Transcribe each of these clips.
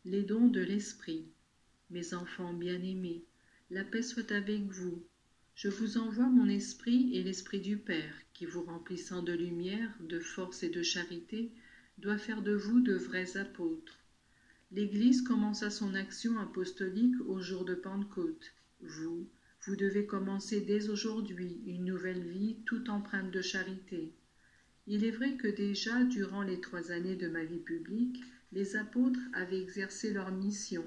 Les dons de l'Esprit. Mes enfants bien-aimés, la paix soit avec vous. Je vous envoie mon esprit et l'esprit du Père, qui vous remplissant de lumière, de force et de charité, doit faire de vous de vrais apôtres. L'Église commença son action apostolique au jour de Pentecôte. Vous devez commencer dès aujourd'hui une nouvelle vie toute empreinte de charité. Il est vrai que déjà, durant les 3 années de ma vie publique, les apôtres avaient exercé leur mission.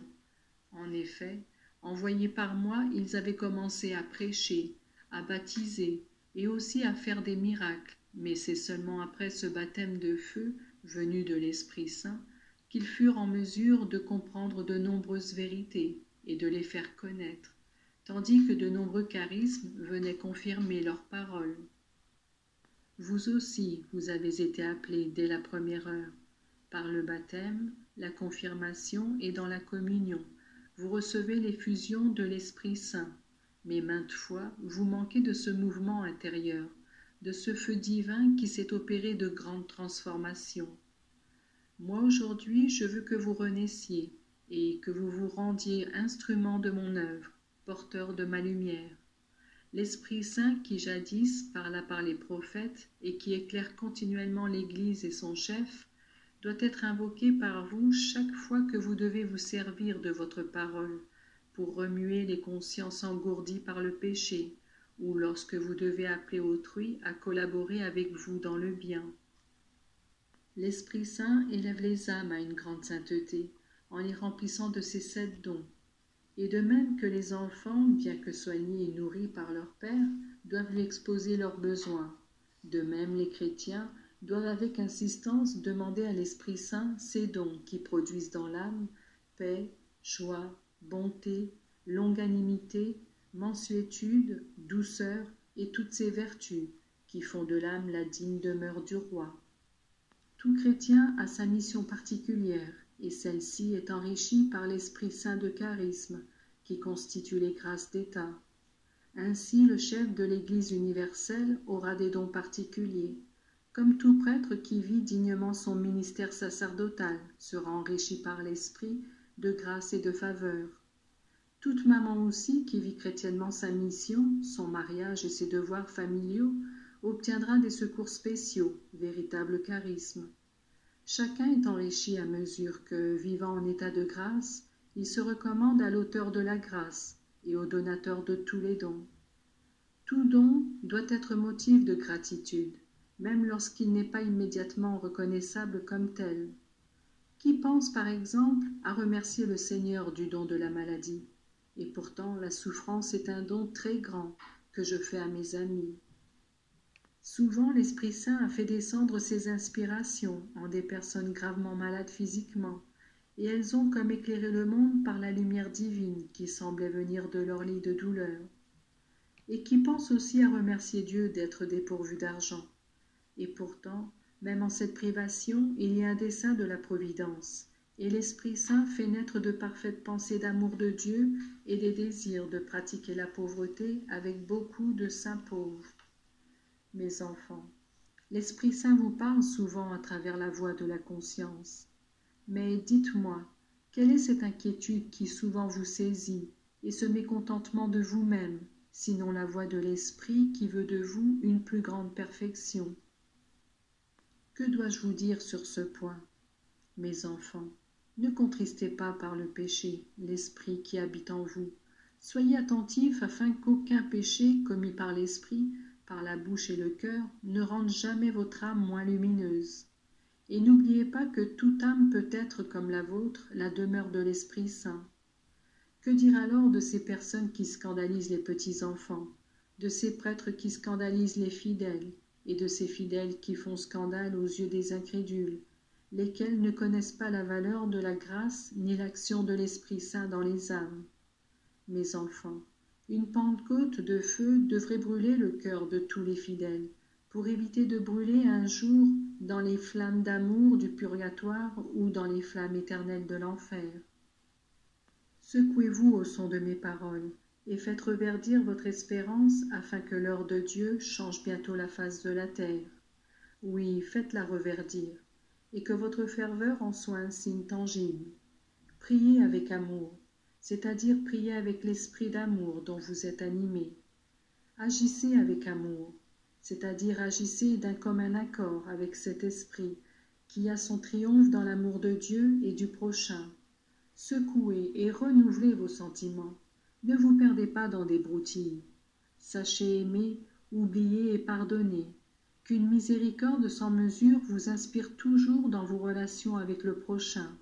En effet, envoyés par moi, ils avaient commencé à prêcher, à baptiser et aussi à faire des miracles, mais c'est seulement après ce baptême de feu, venu de l'Esprit Saint, qu'ils furent en mesure de comprendre de nombreuses vérités et de les faire connaître, tandis que de nombreux charismes venaient confirmer leurs paroles. Vous aussi, vous avez été appelés dès la première heure, par le baptême, la confirmation et dans la communion. Vous recevez l'effusion de l'Esprit Saint, mais maintes fois, vous manquez de ce mouvement intérieur, de ce feu divin qui s'est opéré de grandes transformations. Moi, aujourd'hui, je veux que vous renaissiez et que vous vous rendiez instrument de mon œuvre, porteur de ma lumière. L'Esprit Saint qui jadis parla par les prophètes et qui éclaire continuellement l'Église et son chef, doit être invoqué par vous chaque fois que vous devez vous servir de votre parole pour remuer les consciences engourdies par le péché ou lorsque vous devez appeler autrui à collaborer avec vous dans le bien. L'Esprit Saint élève les âmes à une grande sainteté en les remplissant de ses 7 dons. Et de même que les enfants, bien que soignés et nourris par leur Père, doivent lui exposer leurs besoins, de même les chrétiens doivent avec insistance demander à l'Esprit Saint ces dons qui produisent dans l'âme paix, joie, bonté, longanimité, mansuétude, douceur et toutes ces vertus qui font de l'âme la digne demeure du roi. Tout chrétien a sa mission particulière, et celle-ci est enrichie par l'Esprit Saint de charisme, qui constitue les grâces d'État. Ainsi, le chef de l'Église universelle aura des dons particuliers, comme tout prêtre qui vit dignement son ministère sacerdotal sera enrichi par l'Esprit de grâce et de faveur. Toute maman aussi qui vit chrétiennement sa mission, son mariage et ses devoirs familiaux, obtiendra des secours spéciaux, véritables charismes. Chacun est enrichi à mesure que, vivant en état de grâce, il se recommande à l'auteur de la grâce et au donateur de tous les dons. Tout don doit être motif de gratitude, même lorsqu'il n'est pas immédiatement reconnaissable comme tel. Qui pense, par exemple, à remercier le Seigneur du don de la maladie? Et pourtant, la souffrance est un don très grand que je fais à mes amis. Souvent, l'Esprit Saint a fait descendre ses inspirations en des personnes gravement malades physiquement, et elles ont comme éclairé le monde par la lumière divine qui semblait venir de leur lit de douleur. Et qui pense aussi à remercier Dieu d'être dépourvu d'argent. Et pourtant, même en cette privation, il y a un dessein de la providence, et l'Esprit Saint fait naître de parfaites pensées d'amour de Dieu et des désirs de pratiquer la pauvreté avec beaucoup de saints pauvres. Mes enfants, l'Esprit Saint vous parle souvent à travers la voix de la conscience. Mais dites-moi, quelle est cette inquiétude qui souvent vous saisit, et ce mécontentement de vous-même, sinon la voix de l'Esprit qui veut de vous une plus grande perfection? Que dois-je vous dire sur ce point? Mes enfants, ne contristez pas par le péché l'Esprit qui habite en vous. Soyez attentifs afin qu'aucun péché commis par l'Esprit, par la bouche et le cœur, ne rende jamais votre âme moins lumineuse. Et n'oubliez pas que toute âme peut être, comme la vôtre, la demeure de l'Esprit Saint. Que dire alors de ces personnes qui scandalisent les petits-enfants, de ces prêtres qui scandalisent les fidèles, et de ces fidèles qui font scandale aux yeux des incrédules, lesquels ne connaissent pas la valeur de la grâce ni l'action de l'Esprit Saint dans les âmes? Mes enfants, une Pentecôte de feu devrait brûler le cœur de tous les fidèles, pour éviter de brûler un jour dans les flammes d'amour du purgatoire ou dans les flammes éternelles de l'enfer. Secouez-vous au son de mes paroles, et faites reverdir votre espérance afin que l'heure de Dieu change bientôt la face de la terre. Oui, faites-la reverdir, et que votre ferveur en soit un signe tangible. Priez avec amour, c'est-à-dire priez avec l'esprit d'amour dont vous êtes animé. Agissez avec amour, c'est-à-dire agissez d'un commun accord avec cet esprit qui a son triomphe dans l'amour de Dieu et du prochain. Secouez et renouvelez vos sentiments. Ne vous perdez pas dans des broutilles. Sachez aimer, oublier et pardonner. Qu'une miséricorde sans mesure vous inspire toujours dans vos relations avec le prochain.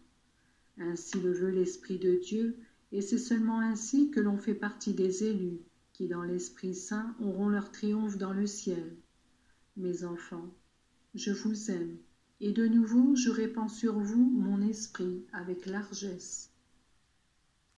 Ainsi le veut l'Esprit de Dieu, et c'est seulement ainsi que l'on fait partie des élus, qui dans l'Esprit Saint auront leur triomphe dans le ciel. Mes enfants, je vous aime, et de nouveau je répands sur vous mon esprit avec largesse.